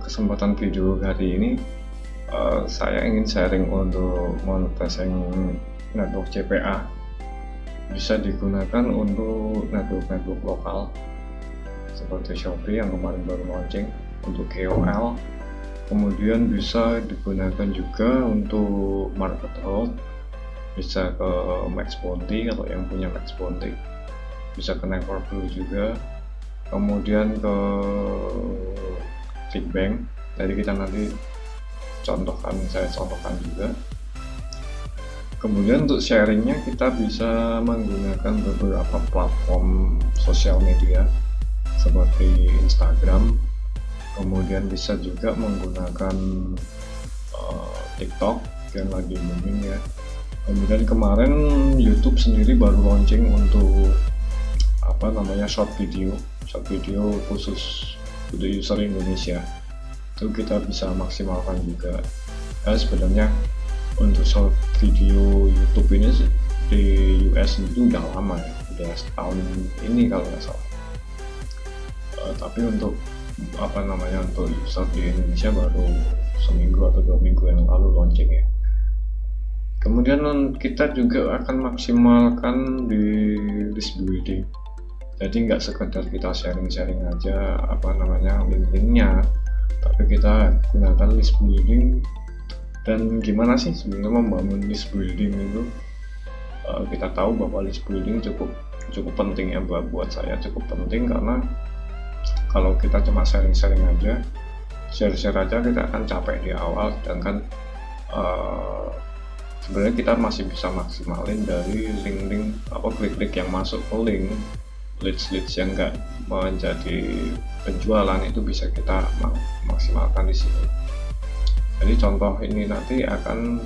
kesempatan video hari ini saya ingin sharing untuk monetizing network CPA. Bisa digunakan untuk network lokal seperti Shopee yang kemarin baru launching untuk KOL. Kemudian bisa digunakan juga untuk market hold, bisa ke Max Bounty kalau yang punya Max Bounty, bisa ke Network Blue juga, kemudian ke ClickBank. Jadi kita nanti saya contohkan juga. Kemudian untuk sharingnya kita bisa menggunakan beberapa platform sosial media seperti Instagram, kemudian bisa juga menggunakan TikTok yang lagi booming ya. Kemudian kemarin YouTube sendiri baru launching untuk short video khusus untuk user Indonesia. Itu kita bisa maksimalkan juga. Sebenarnya untuk short video YouTube ini di US itu udah lama ya, udah setahun ini kalau nggak salah. Tapi untuk untuk user di Indonesia baru seminggu atau 2 minggu yang lalu launching ya. Kemudian kita juga akan maksimalkan di list building. Jadi nggak sekedar kita sharing aja link-linknya, tapi kita gunakan list building. Dan gimana sih sebenarnya membangun list building itu? Kita tahu bahwa list building cukup penting ya, buat saya cukup penting, karena kalau kita cuma sharing aja, share aja, kita akan capek di awal. Sedangkan sebenarnya kita masih bisa maksimalin dari link klik yang masuk ke link, leads yang enggak menjadi penjualan, itu bisa kita maksimalkan di sini. Jadi contoh ini nanti akan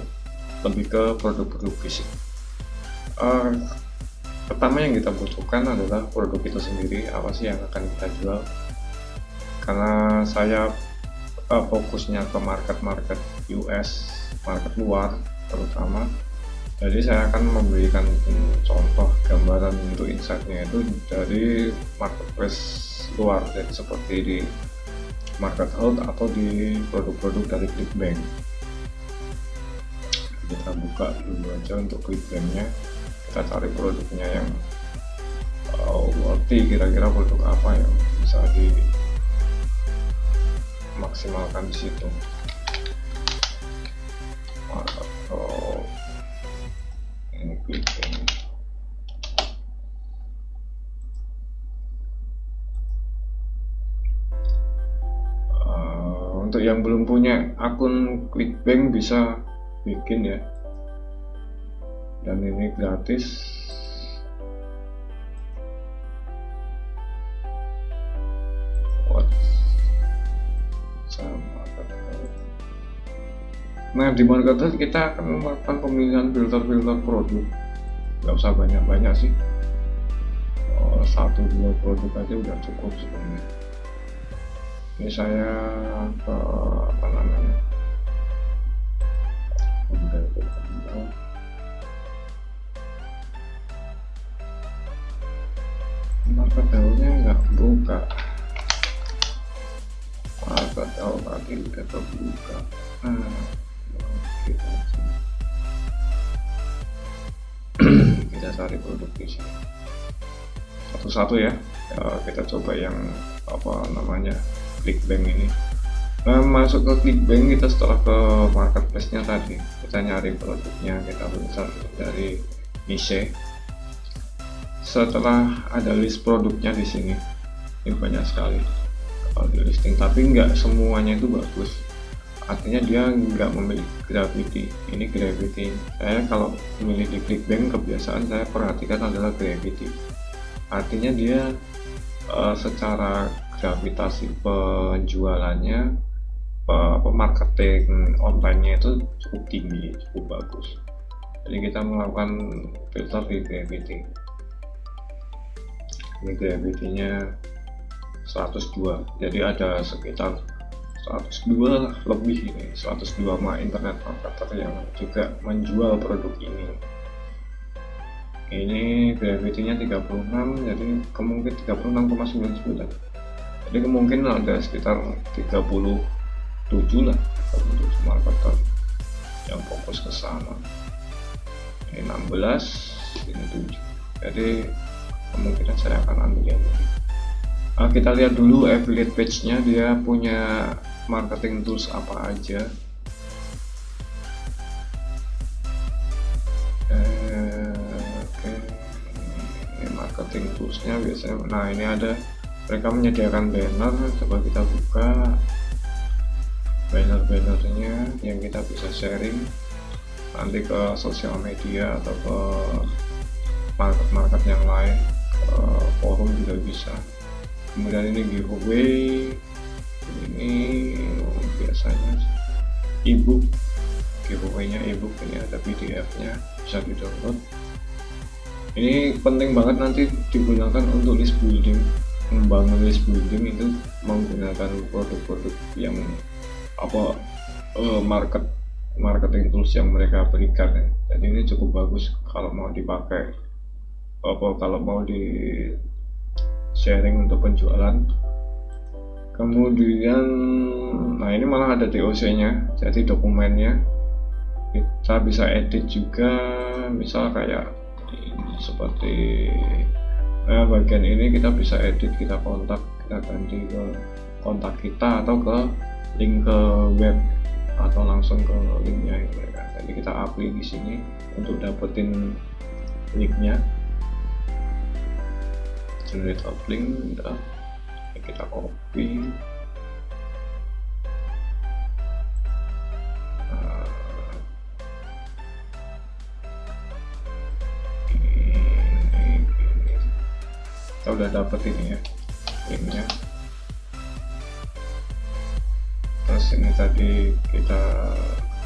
lebih ke produk-produk fisik. Pertama yang kita butuhkan adalah produk itu sendiri, apa sih yang akan kita jual. Karena saya fokusnya ke market US, market luar terutama, jadi saya akan memberikan contoh gambaran untuk insight-nya itu dari marketplace luar, jadi seperti di market hold atau di produk-produk dari ClickBank. Kita buka dulu aja untuk ClickBank-nya, kita cari produknya yang worthy, kira-kira produk apa yang bisa dimaksimalkan di situ. Ini ClickBank. Untuk yang belum punya akun ClickBank bisa bikin ya, dan ini gratis. Nah, di marketplace kita akan melakukan pemilihan filter produk. Nggak usah banyak sih, 1-2 produk aja udah cukup sebenarnya. Ini saya ke market daunnya nggak buka, market daun tadi udah terbuka. Kita cari produk di sini satu-satu ya. Kita coba yang ClickBank ini. Masuk ke ClickBank, kita setelah ke marketplace-nya tadi, kita nyari produknya, kita filter dari niche. Setelah ada list produknya di sini, ini banyak sekali kalau di listing, tapi nggak semuanya itu bagus. Artinya dia nggak memiliki gravity. Ini gravity. Saya kalau memilih di ClickBank, kebiasaan saya perhatikan adalah gravity. Artinya dia secara gravitasi penjualannya, marketing online-nya itu cukup tinggi, cukup bagus. Jadi kita melakukan filter di gravity. Ini gravity-nya 102. Jadi ada sekitar 102 lebih ini, 102 internet marketer yang juga menjual produk ini. Ini gravity-nya 36, jadi kemungkinan 36,99. Jadi kemungkinan ada sekitar 30 7 lah, 7 marketer yang fokus ke sana. Ini 16, ini 7. Jadi kemungkinan saya akan ambil yang ini. Kita lihat dulu affiliate page-nya, dia punya marketing tools apa aja. Oke. Ini marketing tools-nya biasanya. Nah, ini ada, mereka menyediakan banner. Coba kita buka banner-bannernya yang kita bisa sharing nanti ke sosial media atau ke market-market yang lain, forum juga bisa. Kemudian ini giveaway, ini biasanya ebook, giveaway-nya ebook, ini ada PDF-nya bisa di download. Ini penting banget nanti digunakan untuk list building, membangun list building itu menggunakan produk-produk yang apa, marketing tools yang mereka berikan ya. Jadi ini cukup bagus kalau mau dipakai, kalau mau di sharing untuk penjualan. Kemudian nah ini malah ada TOC-nya, jadi dokumennya kita bisa edit juga, misal kayak ini, seperti bagian ini kita bisa edit, kita kontak, kita ganti ke kontak kita atau ke link ke web atau langsung ke linknya mereka. Jadi kita apply di sini untuk dapetin linknya, generate link, udah kita copy. Kita udah dapet ini ya linknya. Terus ini tadi kita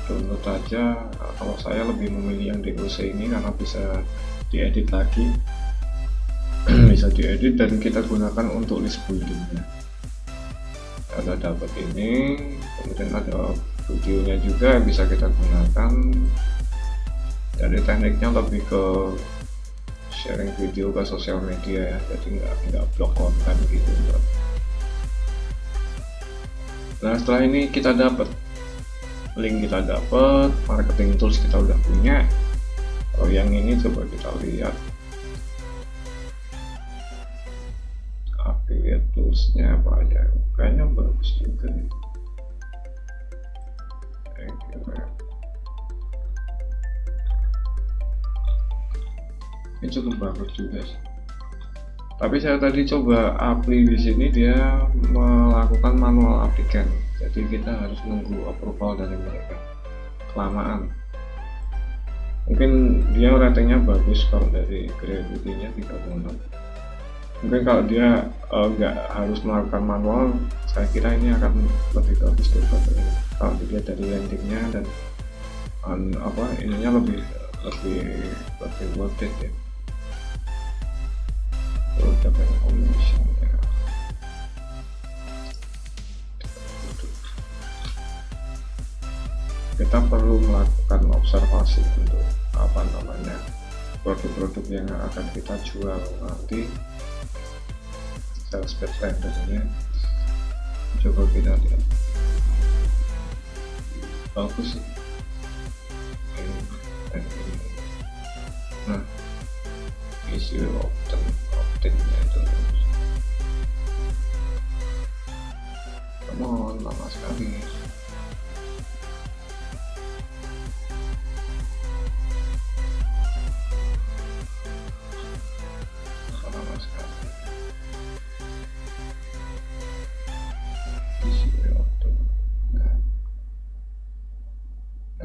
download aja. Kalau saya lebih memilih yang DOC ini karena bisa diedit lagi, bisa diedit dan kita gunakan untuk list buildingnya. Ada dapat ini, kemudian ada videonya juga bisa kita gunakan. Jadi tekniknya lebih ke sharing video ke sosial media ya, jadi nggak blok konten gitu. Nah setelah ini kita dapat link, kita dapat marketing tools, kita udah punya. Kalau yang ini coba kita lihat affiliate toolsnya apa aja, kayaknya bagus juga nih. Ini cukup bagus juga sih. Tapi saya tadi coba apply di sini, dia melakukan manual applicant, jadi kita harus nunggu approval dari mereka, kelamaan. Mungkin dia ratingnya bagus kalau dari gravity-nya 36. Mungkin kalau dia nggak harus melakukan manual, saya kira ini akan lebih bagus daripada ini. Kalau dilihat dari landingnya dan ininya lebih worth it ya. Product information ya. Kita perlu melakukan observasi untuk produk-produk yang akan kita jual nanti. Sales page rendernya coba kita lihat, bagus sih. Nah, isi opt-in-nya itu lama sekali.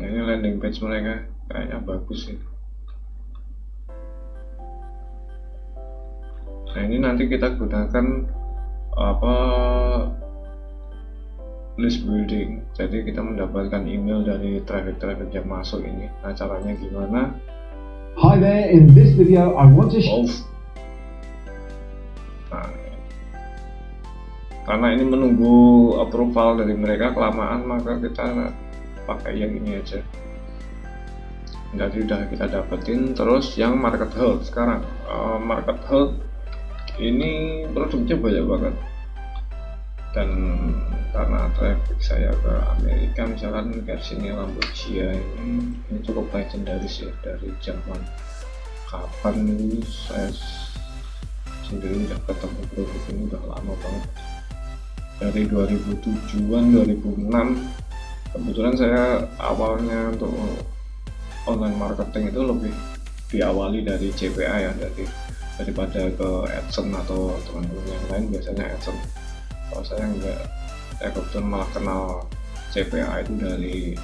Nah ini landing page mereka kayaknya bagus sih. Nah ini nanti kita gunakan list building, jadi kita mendapatkan email dari traffic yang masuk ini. Nah caranya gimana? Hi there, in this video I want to nah, karena ini menunggu approval dari mereka kelamaan, maka kita pakai yang ini aja. Jadi udah kita dapetin. Terus yang market health sekarang, market health ini produknya banyak banget. dan karena traffic saya ke Amerika, misalkan Garcinia Lamborghini ini cukup legendaris ya, dari zaman kapan ini saya sendiri udah ketemu produk ini, udah lama banget, dari 2007an 2006. Kebetulan saya awalnya untuk online marketing itu lebih diawali dari CPA ya, daripada ke AdSense atau teman-teman yang lain biasanya AdSense. Kalau saya enggak, saya kebetulan malah kenal CPA itu dari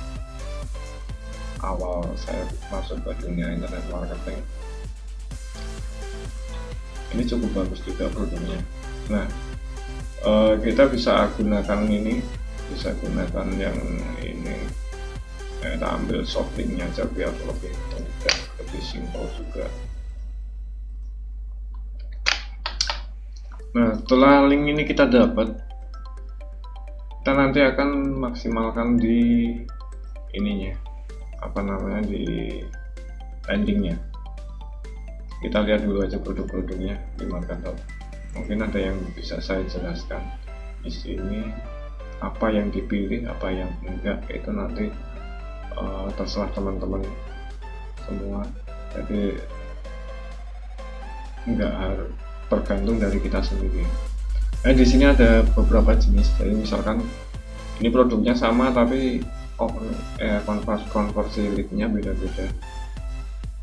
awal saya masuk ke dunia internet marketing. Ini cukup bagus juga produknya. Nah, kita bisa gunakan ini, bisa gunakan yang ini. Kita ambil shoppingnya aja biar lebih mudah, lebih simpel juga. Nah, setelah link ini kita dapat, kita nanti akan maksimalkan di ininya, apa namanya, di landingnya. Kita lihat dulu aja produk-produknya di Marketo. Mungkin ada yang bisa saya jelaskan di sini, apa yang dipilih, apa yang enggak, itu nanti terserah teman-teman semua. Jadi enggak harus tergantung dari kita sendiri. Nah, di sini ada beberapa jenis. Jadi misalkan ini produknya sama tapi konversi lead-nya beda-beda.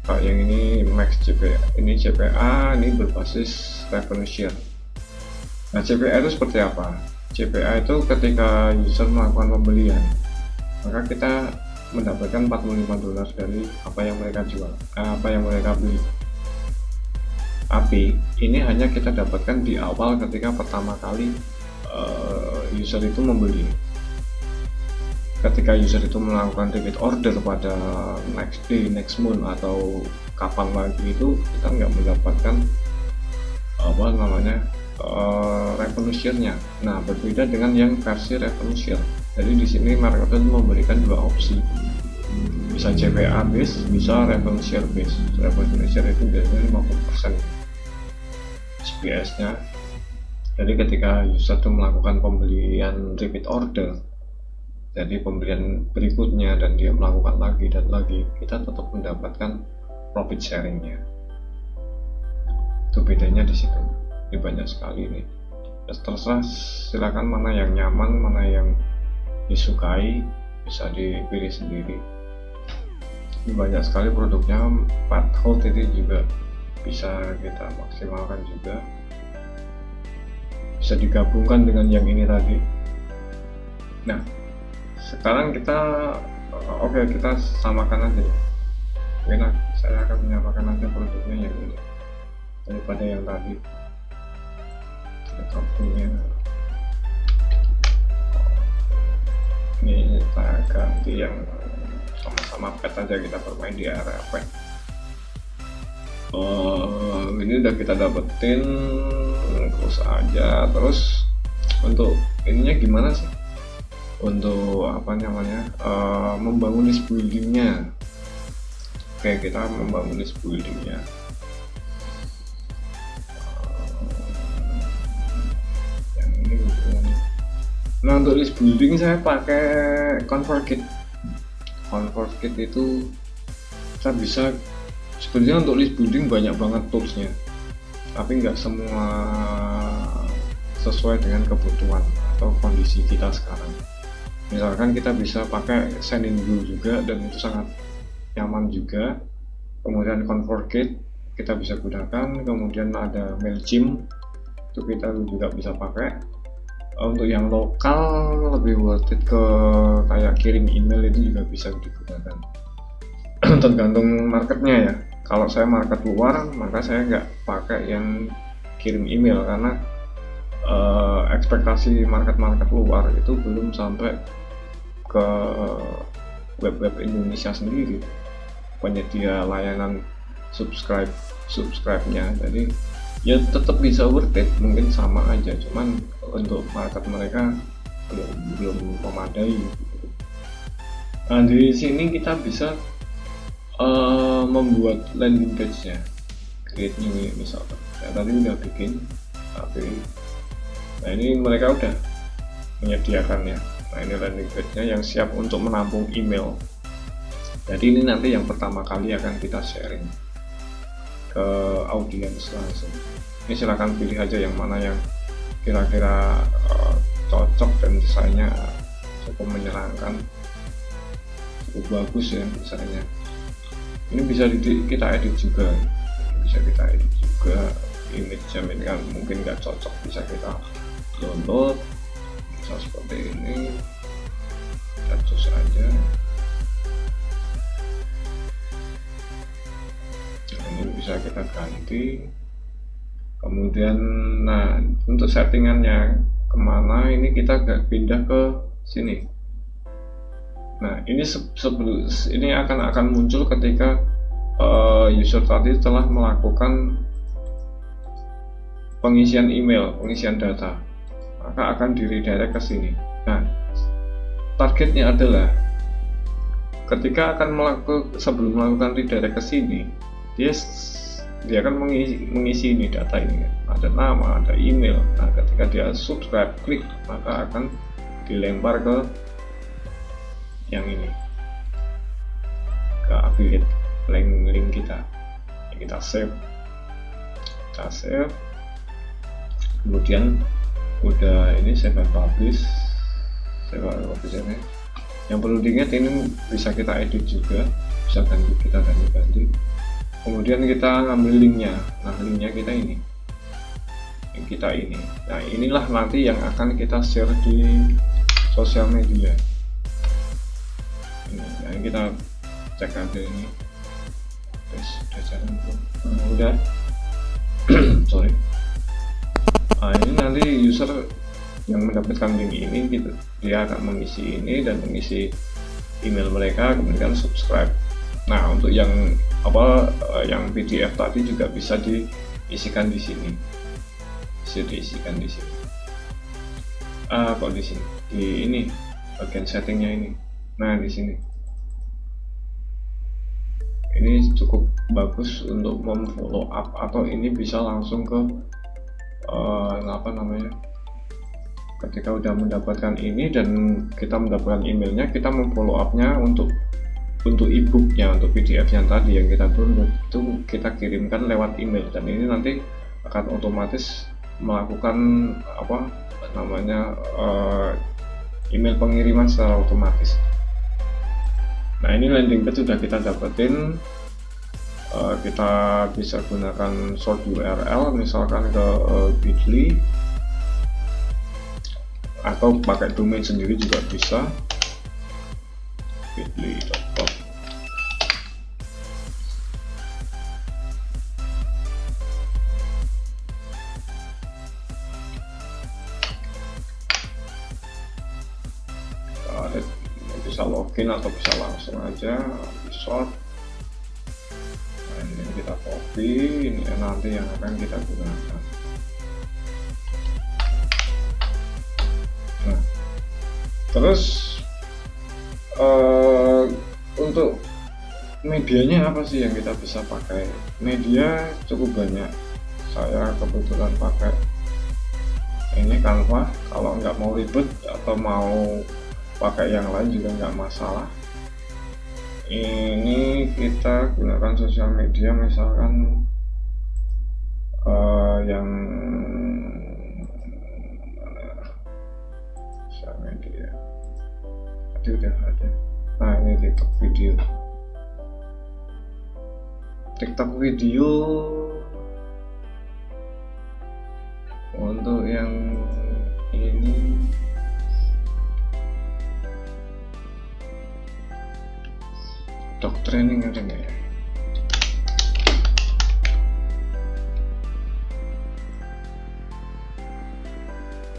Kayak yang ini Max CPA, ini CPA, ini berbasis revenue share. Nah, CPA itu seperti apa? CPA itu ketika user melakukan pembelian, maka kita mendapatkan $45 dari apa yang mereka jual, apa yang mereka beli. Tapi ini hanya kita dapatkan di awal ketika pertama kali user itu membeli. Ketika user itu melakukan repeat order pada next day, next month, atau kapan lagi, itu kita nggak mendapatkan apa namanya revenue share-nya. Nah, berbeda dengan yang versi revenue share. Jadi di sini Marketo memberikan dua opsi, bisa CPA base, bisa revenue share base. Revenue share itu biasanya 50% SPS-nya. Jadi ketika user itu melakukan pembelian repeat order, jadi pembelian berikutnya, dan dia melakukan lagi dan lagi, kita tetap mendapatkan profit sharingnya. Itu bedanya di situ. Ini banyak sekali nih. Terserah silakan mana yang nyaman, mana yang disukai, bisa dipilih sendiri. Ini banyak sekali produknya. Pathhold ini juga bisa kita maksimalkan juga. Bisa digabungkan dengan yang ini tadi. Nah, sekarang kita kita samakan aja. Oke, saya akan menyamakan aja produknya yang ini daripada yang tadi. Kita punya ini, kita ganti yang sama-sama pet aja, kita bermain di area pet. Ini udah kita dapetin, terus aja. Terus untuk ininya gimana sih? Untuk apa namanya, membangun list buildingnya. Oke, kita membangun list buildingnya. Yang ini gitu. Nah, untuk list building saya pakai ConvertKit. ConvertKit itu saya bisa, sebenarnya untuk list building banyak banget toolsnya, tapi nggak semua sesuai dengan kebutuhan atau kondisi kita sekarang. Misalkan kita bisa pakai Sendinblue juga, dan itu sangat nyaman juga. Kemudian ConvertKit kita bisa gunakan, kemudian ada Mailchimp, itu kita juga bisa pakai. Untuk yang lokal lebih worth it ke kayak kirim email, itu juga bisa digunakan. Tergantung marketnya ya. Kalau saya market luar, maka saya nggak pakai yang kirim email, karena ekspektasi market luar itu belum sampai ke web Indonesia sendiri, penyedia layanan subscribe-nya. Jadi ya tetap bisa worth it, mungkin sama aja, cuman untuk market mereka belum memadai. Nah, di sini kita bisa membuat landing page-nya, create new misalkan. Saya tadi udah bikin, tapi nah ini mereka udah menyediakannya. Nah, ini landing page-nya yang siap untuk menampung email. Jadi ini nanti yang pertama kali akan kita sharing ke audiens langsung. Ini silahkan pilih aja yang mana yang kira-kira cocok dan desainnya cukup menyenangkan, cukup bagus ya desainnya. Ini bisa kita edit juga, image-nya ini kan mungkin nggak cocok, bisa kita download, bisa seperti ini, kita cus aja. Nah, ini bisa kita ganti. Kemudian, nah untuk settingannya kemana, ini kita pindah ke sini. Nah, ini sebelum ini akan muncul ketika user tadi telah melakukan pengisian email, pengisian data, maka akan di redirect ke sini. Nah, targetnya adalah ketika akan sebelum melakukan redirect ke sini, dia akan mengisi ini data ini, ada nama, ada email. Nah, ketika dia subscribe, klik, maka akan dilempar ke yang ini, ke affiliate link kita. Kita save, kemudian udah ini save and publish ini. Yang perlu diingat, ini bisa kita edit juga, bisa kita ganti. Kemudian kita ngambil linknya. Nah, linknya kita ini. Nah, inilah nanti yang akan kita share di sosial media. Nah, kita cek aja ini. Sudah jalan belum? Udah. Sorry. Nah, ini nanti user yang mendapatkan link ini gitu, dia akan mengisi ini dan mengisi email mereka, kemudian subscribe. Nah, untuk yang yang PDF tadi juga bisa diisikan di sini. Kok di sini? Di ini bagian settingnya ini. Nah, di sini. Ini cukup bagus untuk memfollow up, atau ini bisa langsung ke ketika udah mendapatkan ini dan kita mendapatkan emailnya, kita memfollow up-nya untuk e-booknya, untuk PDF-nya tadi yang kita download itu kita kirimkan lewat email, dan ini nanti akan otomatis melakukan email pengiriman secara otomatis. Nah, ini landing page sudah kita dapetin. Kita bisa gunakan short URL, misalkan ke bit.ly, atau pakai domain sendiri juga bisa, bit.ly.com. Bisa login atau bisa langsung aja di short. Nah, ini kita copy, ini nanti yang akan kita gunakan. Nah, terus untuk medianya apa sih yang kita bisa pakai? Media cukup banyak. Saya kebetulan pakai ini Canva. Kalau nggak mau ribet atau mau pakai yang lain juga nggak masalah. Ini kita gunakan sosial media, misalkan yang sosial media tadi udah ada. Nah, ini TikTok video untuk yang ini. Dog training ada nggak ya?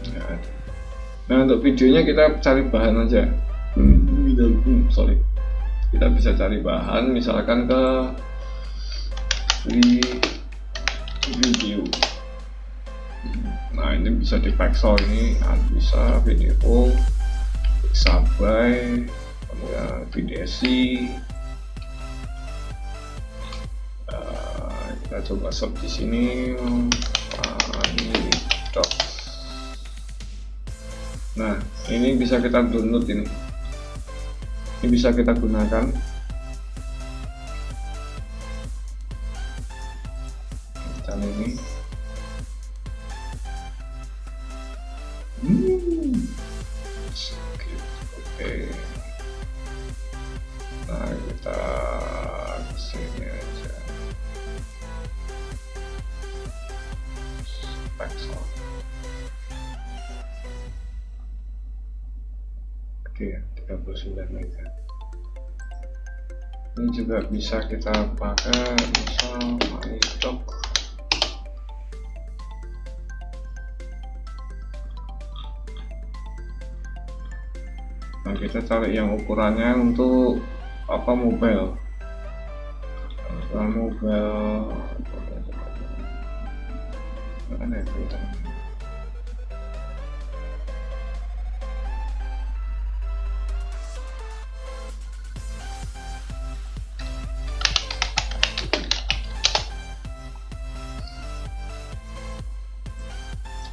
Nggak ada. Nah, untuk videonya kita cari bahan aja. Kita bisa cari bahan, misalkan ke video. Nah, ini bisa di pixel, ini bisa video, Pixabay, kemudian VDSI. Kita coba search di sini, Nah, ini bisa kita download ini bisa kita gunakan. Kita ini oke. Nah, kita kesini aja. Pixel. Oke, 39 mega. Ini juga bisa kita pakai misal MyStock. Nah, kita cari yang ukurannya untuk apa, mobile. Ukuran mobile mana ya kita?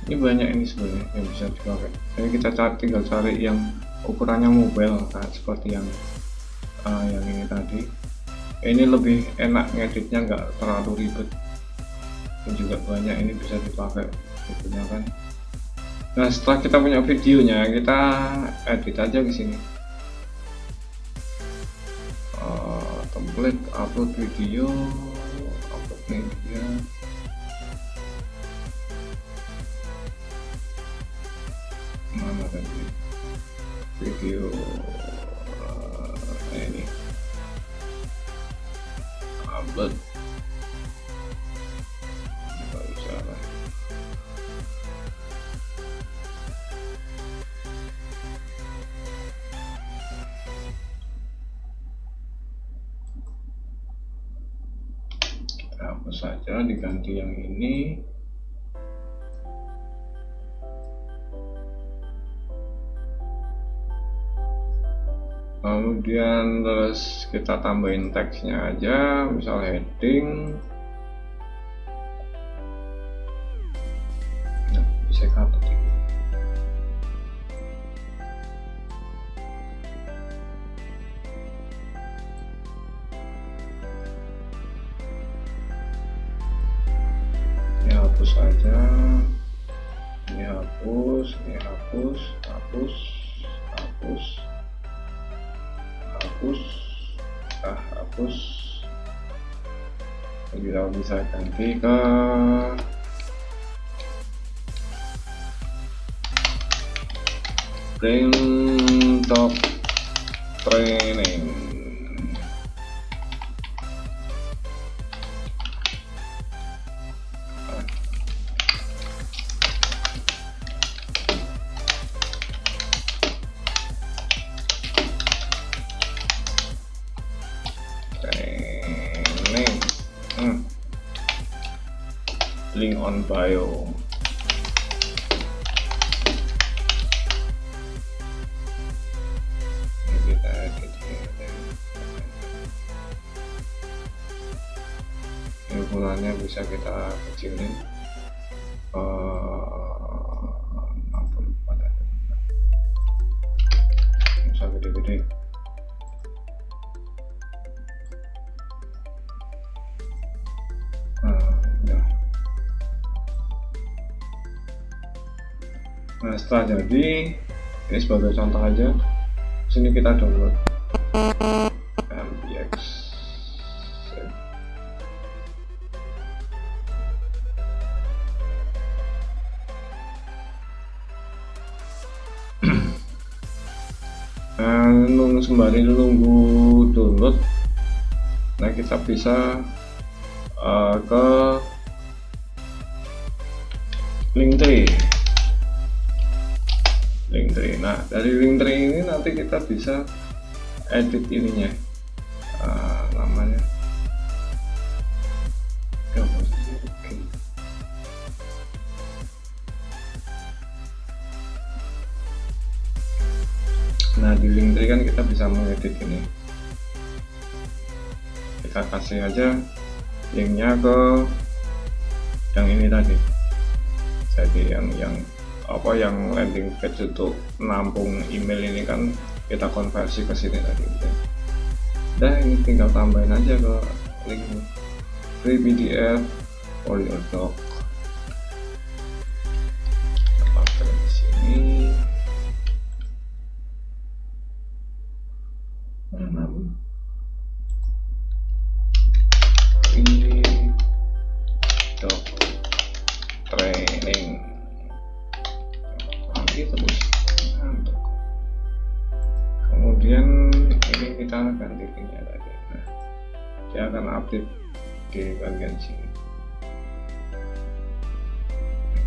Ini banyak ini sebenarnya yang bisa dipakai. Jadi kita tinggal cari yang ukurannya mobile, nah, seperti yang ini tadi. Ini lebih enak ngeditnya, nggak terlalu ribet, dan juga banyak ini bisa dipakai digunakan. Nah, setelah kita punya videonya, kita edit aja ke sini. Template, upload video, upload media. Mana tadi video ini upload, nggak bisa lah. Kita hapus saja, diganti yang ini. Kemudian terus kita tambahin teksnya aja, misal heading. Nah, bisa katut ini. Ini hapus aja, ini hapus, ini hapus, hapus, hapus, hapus. Kita bisa ganti ke print top training. Link on bio. Ini kita edit ini ukurannya bisa kita kecilin 64, bisa gede-gede. Nah, setelah jadi, ini sebagai contoh aja, sini kita download MPX. Nah, sembari nunggu download, nah kita bisa ke Linktree. Nah, dari Linktree ini nanti kita bisa edit ininya, namanya. Nah, di Linktree kan kita bisa mengedit ini. Kita kasih aja linknya ke yang ini tadi. Jadi yang apa yang landing page untuk menampung email ini kan kita konversi ke sini tadi udah. Dan ini tinggal tambahin aja ke link free PDF for your doc. Pakai di sini. Ini doc training. Gitu bos. Kemudian ini kita ganti linknya tadi. Nah, dia akan update di bagian sini.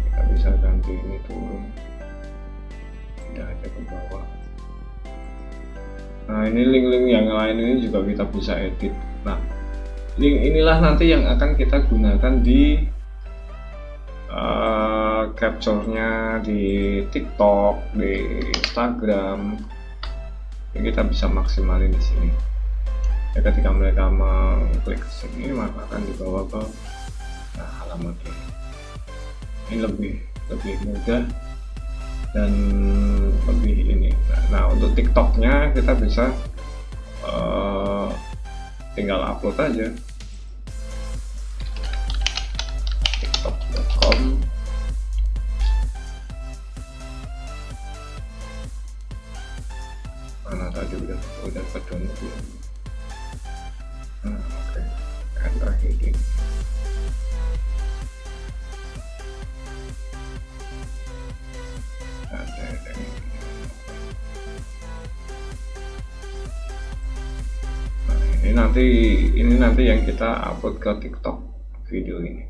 Kita bisa ganti ini turun, pindah aja ke bawah. Nah, ini link-link yang lain ini juga kita bisa edit. Nah, link inilah nanti yang akan kita gunakan di capture-nya di TikTok, di Instagram. Ya, kita bisa maksimalin di sini. Ya, ketika mereka mengklik ke sini maka akan dibawa ke halaman ini. Ini lebih mudah dan lebih ini. Nah, untuk TikToknya kita bisa tinggal upload aja. tiktok.com. Mana tadi udah ke-download belum? Oke. Enter heading. Nah, ini nanti yang kita upload ke TikTok video ini.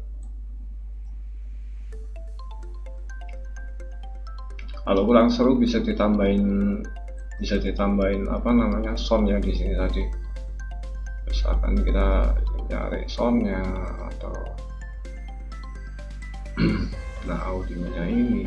Kalau kurang seru bisa ditambahin apa namanya soundnya di sini tadi. Misalkan kita cari soundnya atau nah audionya ini.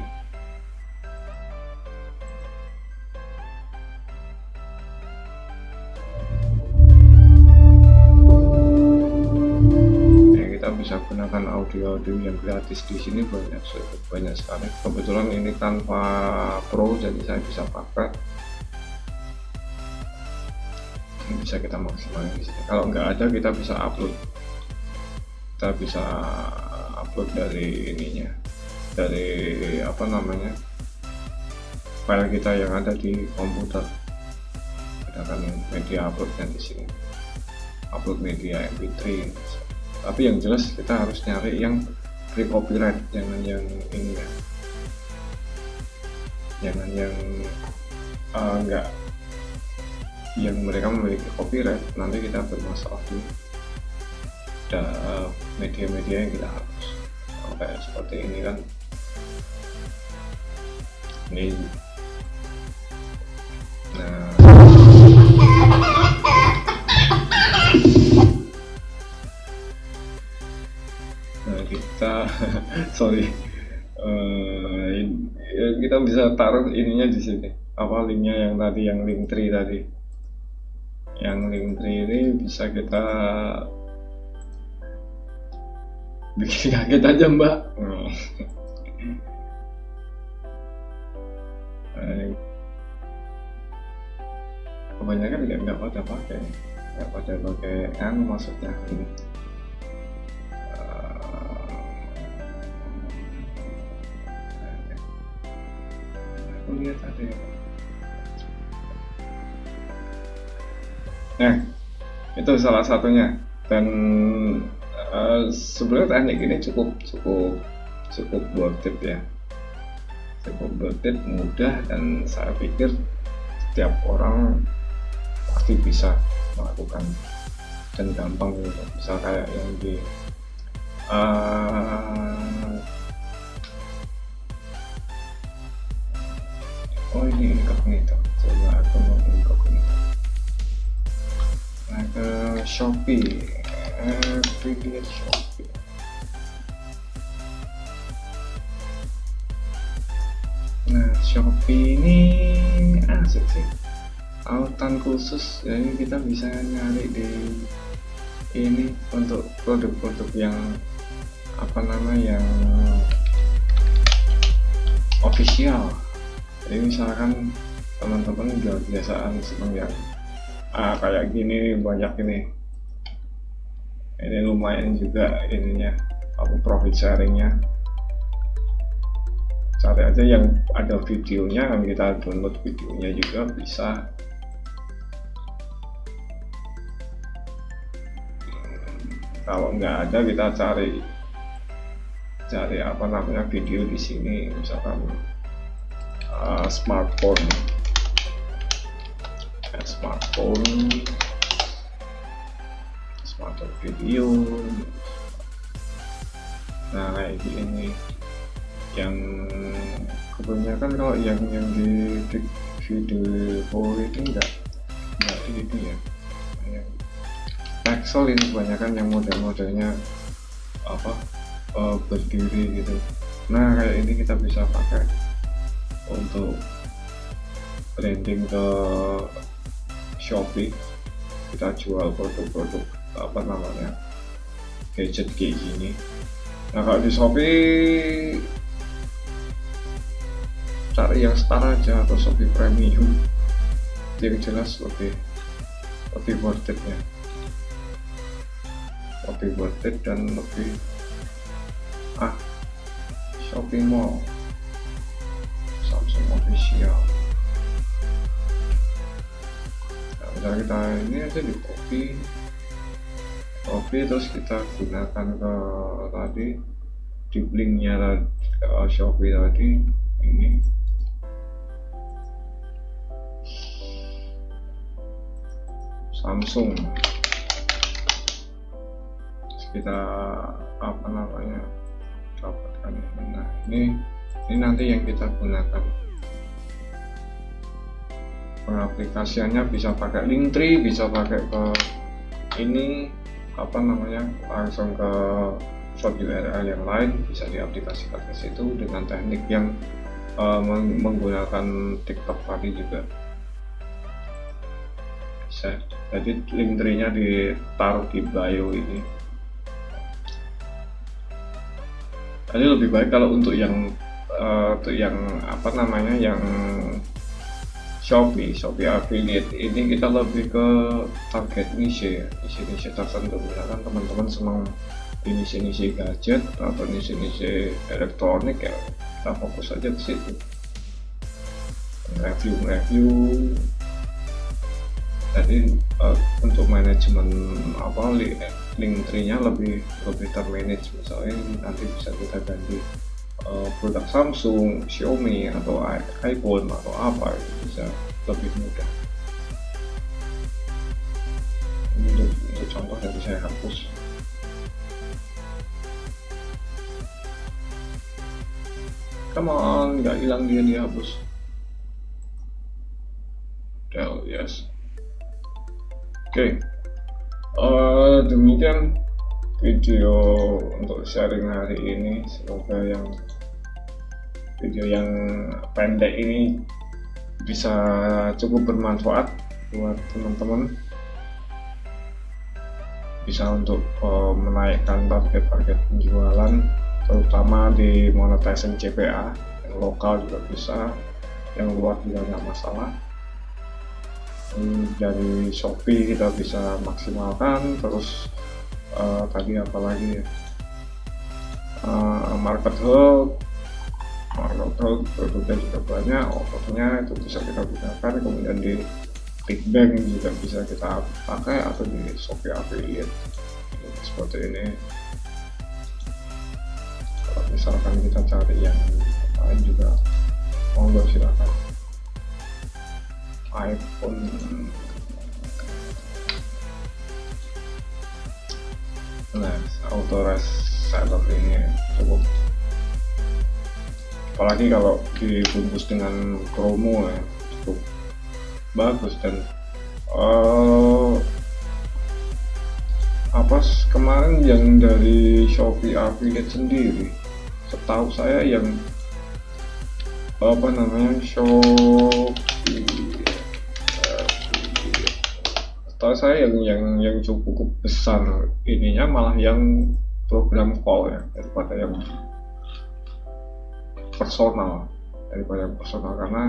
Bisa gunakan audio yang gratis di sini banyak sekali. Kebetulan ini tanpa pro jadi saya bisa pakai. Ini bisa kita maksimalkan di sini. Kalau nggak ada kita bisa upload. Kita bisa upload dari ininya, dari apa namanya file kita yang ada di komputer. Kita akan media uploadnya di sini. Upload media MP3. Tapi yang jelas kita harus nyari yang free copyright, jangan yang ini ya, jangan yang enggak, yang mereka memiliki copyright, nanti kita bermasalah di media-media yang kita hapus. Kayak seperti ini kan, ini nah kita sorry kita bisa taruh ininya di sini, apa linknya yang tadi, yang link tree tadi, yang link tree ini bisa kita bikin kaget aja mbak. Kebanyakan nggak pada pakai kan maksudnya ini. Lihat ada ya. Nah, itu salah satunya. Dan sebenarnya teknik ini cukup worth it ya, cukup worth it, mudah, dan saya pikir setiap orang pasti bisa melakukan dan gampang gitu. Bisa kayak yang di oh ini incognito, coba aku mau incognito. Nah, ke Shopee, video Shopee. Nah, Shopee ini asik sih, autan khusus, jadi kita bisa nyari di ini untuk produk-produk yang apa namanya, yang official. Jadi misalkan teman-teman udah kebiasaan seneng yang kayak gini banyak ini lumayan juga ininya profit sharingnya. Cari aja yang ada videonya, kan kita download videonya juga bisa. Kalau nggak ada kita cari apa namanya video di sini, misalkan smartphone video. Nah kayak gini yang kebanyakan, kalau yang di video itu enggak ini ya, Pixel ini kebanyakan yang model-modelnya berdiri gitu. Nah kayak ini kita bisa pakai untuk branding ke Shopee, kita jual produk-produk apa namanya gadget kayak gini. Nah kalau di Shopee cari yang setara aja atau Shopee Premium, yang jelas lebih worth it ya, lebih worth it dan lebih Shopee Mall, Samsung official. Nah, misalnya kita ini aja di copy terus kita gunakan ke tadi di linknya Shopee tadi ini. Samsung, kita apa namanya dapatkan. Nah ini nanti yang kita gunakan pengaplikasiannya, bisa pakai Linktree, bisa pakai ke ini apa namanya langsung ke short URL yang lain, bisa diaplikasikan ke situ dengan teknik yang menggunakan TikTok tadi juga bisa. Jadi Linktree-nya ditaruh di bio ini. Jadi lebih baik kalau untuk yang apa namanya yang Shopee affiliate ini, kita lebih ke target niche tertentu. Misalkan teman-teman senang di niche gadget atau niche elektronik, ya kita fokus aja ke situ, review. Jadi untuk manajemen Linktree-nya lebih termanage. Misalnya nanti bisa kita ganti produk Samsung, Xiaomi atau iPhone atau apa, itu bisa lebih mudah. Ini untuk contoh yang saya hapus. Come on, nggak hilang, dia dihapus. Yes. Oke. Demikian video untuk sharing hari ini. Semoga video yang pendek ini bisa cukup bermanfaat buat teman-teman, bisa untuk menaikkan target penjualan, terutama di monetizing CPA. Yang lokal juga bisa, yang luar juga nggak masalah. Dari Shopee kita bisa maksimalkan. Terus tadi apalagi market hub produknya juga banyak, offernya itu bisa kita gunakan. Kemudian di ClickBank juga bisa kita pakai, atau di Shopee affiliate seperti ini. Kalau misalkan kita cari yang lain juga monggo silakan. iPhone auto reseller ini cukup, apalagi kalau dibungkus dengan promo ya, cukup bagus. Dan kemarin yang dari Shopee affiliate sendiri, setahu saya yang setahu saya yang cukup besar ininya malah yang program call ya, daripada yang personal. daripada personal, karena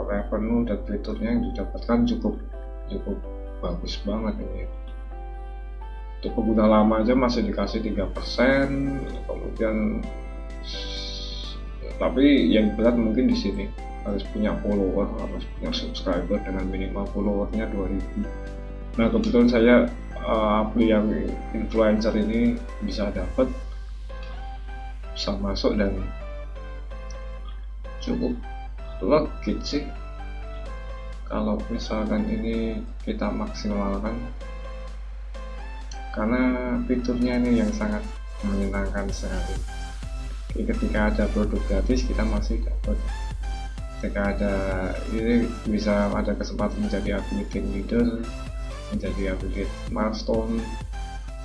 revenue dan fiturnya yang didapatkan cukup bagus banget ini. Untuk pengguna lama aja masih dikasih 3%, kemudian tapi yang berat mungkin di sini harus punya follower, harus punya subscriber dengan minimal followernya 2000. Nah kebetulan saya apli yang influencer ini bisa masuk dan cukup legit sih kalau misalkan ini kita maksimalkan, karena fiturnya ini yang sangat menyenangkan sekali. Ketika ada produk gratis kita masih dapat, ketika ada ini bisa ada kesempatan menjadi affiliate leader, menjadi affiliate milestone,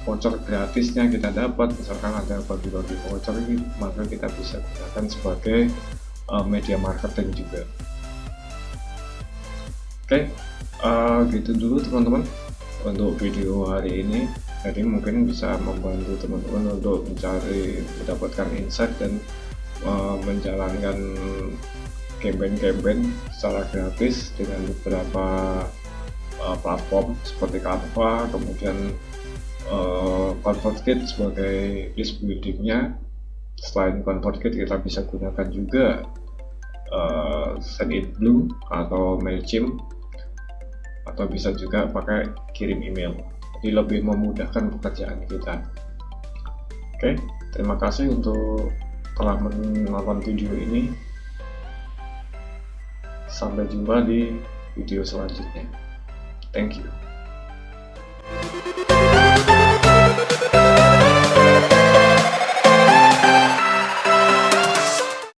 voucher gratisnya kita dapat, misalkan ada bagi-bagi voucher ini, maka kita bisa gunakan sebagai media marketing juga. Oke, gitu dulu teman-teman untuk video hari ini. Jadi mungkin bisa membantu teman-teman untuk mendapatkan insight dan menjalankan campaign secara gratis dengan beberapa platform seperti Canva, kemudian ConvertKit sebagai list buildingnya. Selain ConvertKit kita bisa gunakan juga Sendinblue atau Mailchimp, atau bisa juga pakai kirim email, jadi lebih memudahkan pekerjaan kita. Oke, terima kasih untuk telah menonton video ini. Sampai jumpa di video selanjutnya. Thank you.